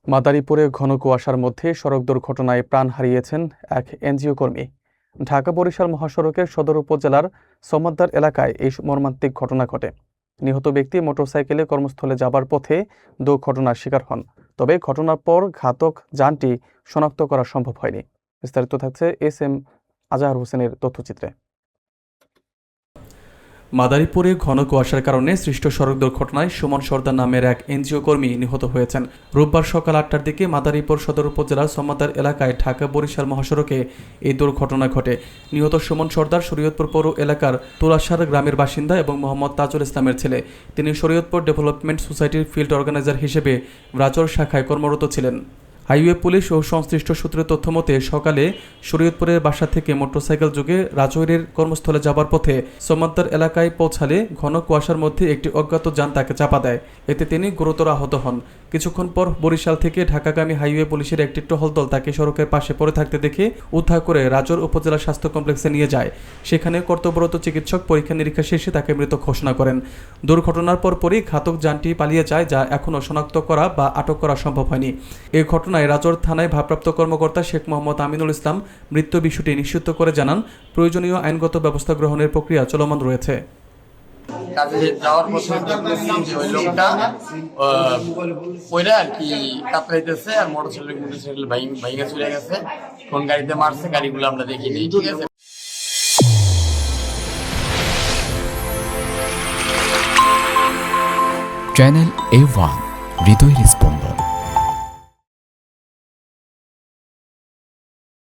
মাদারীপুরে ঘন কুয়াশার মধ্যে সড়ক দুর্ঘটনায় প্রাণ হারিয়েছেন এক এনজিও কর্মী। ঢাকা-বরিশাল মহাসড়কের সদর উপজেলার সমদ্দার এলাকায় এই মর্মান্তিক ঘটনা ঘটে। নিহত ব্যক্তি মোটরসাইকেলে কর্মস্থলে যাবার পথে দুর্ঘটনার শিকার হন। তবে ঘটনার পর ঘাতক যানটি শনাক্ত করা সম্ভব হয়নি। বিস্তারিত থাকছে এস.এম. আজহার হোসেনের তথ্যচিত্রে। মাদারীপুরে ঘন কুয়াশার কারণে সৃষ্ট সড়ক দুর্ঘটনায় সুমন সর্দার নামের এক এনজিও কর্মী নিহত হয়েছেন। রোববার সকাল 8টার দিকে মাদারীপুর সদর উপজেলার সমদ্দার এলাকায় ঢাকা-বরিশাল মহাসড়কে এই দুর্ঘটনা ঘটে। নিহত সুমন সর্দার শরীয়তপুর পৌর এলাকার তুলাসার গ্রামের বাসিন্দা এবং মোহাম্মদ তাজুল ইসলামের ছেলে। তিনি শরীয়তপুর ডেভেলপমেন্ট সোসাইটির ফিল্ড অর্গানাইজার হিসেবে রাজৌর শাখায় কর্মরত ছিলেন। হাইওয়ে পুলিশ ও সংশ্লিষ্ট সূত্রের তথ্য মতে সকালে শরীয়তপুরের বাসা থেকে মোটরসাইকেল যোগে রাজৌরের কর্মস্থলে যাবার পথে সমদ্দার এলাকায় পৌঁছালে ঘন কুয়াশার মধ্যে একটি অজ্ঞাত যান তাকে চাপা দেয়। এতে তিনি গুরুতর আহত হন। কিছুক্ষণ পর বরিশাল থেকে ঢাকাগামী হাইওয়ে পুলিশের একটি টহল দল তাকে সড়কের পাশে পড়ে থাকতে দেখে উদ্ধার করে রাজৌর উপজেলা স্বাস্থ্য কমপ্লেক্সে নিয়ে যায়। সেখানে কর্তব্যরত চিকিৎসক পরীক্ষা নিরীক্ষা শেষে তাকে মৃত ঘোষণা করেন। দুর্ঘটনার পরপরই ঘাতক যানটি পালিয়ে যায়, যা এখনও শনাক্ত করা বা আটক করা সম্ভব হয়নি। এই ঘটনায় রাজৌর থানায় ভারপ্রাপ্ত কর্মকর্তা শেখ মোহাম্মদ আমিনুল ইসলাম মৃত্যু বিষয়টি নিশ্চিত করে জানান, প্রয়োজনীয় আইনগত ব্যবস্থা গ্রহণের প্রক্রিয়া চলমান রয়েছে। কাজে যাওয়ার পথে দেখতেছি যে ওই লোকটা ওইটা আর কি কাতরাইতেছে আর মোটরসাইকেল ভাইঙ্গা চলে গেছে। কোন গাড়িতে মারছে গাড়িগুলো আমরা দেখিনি, ঠিক আছে। চ্যানেল A1 হৃদয়ের স্পন্দন।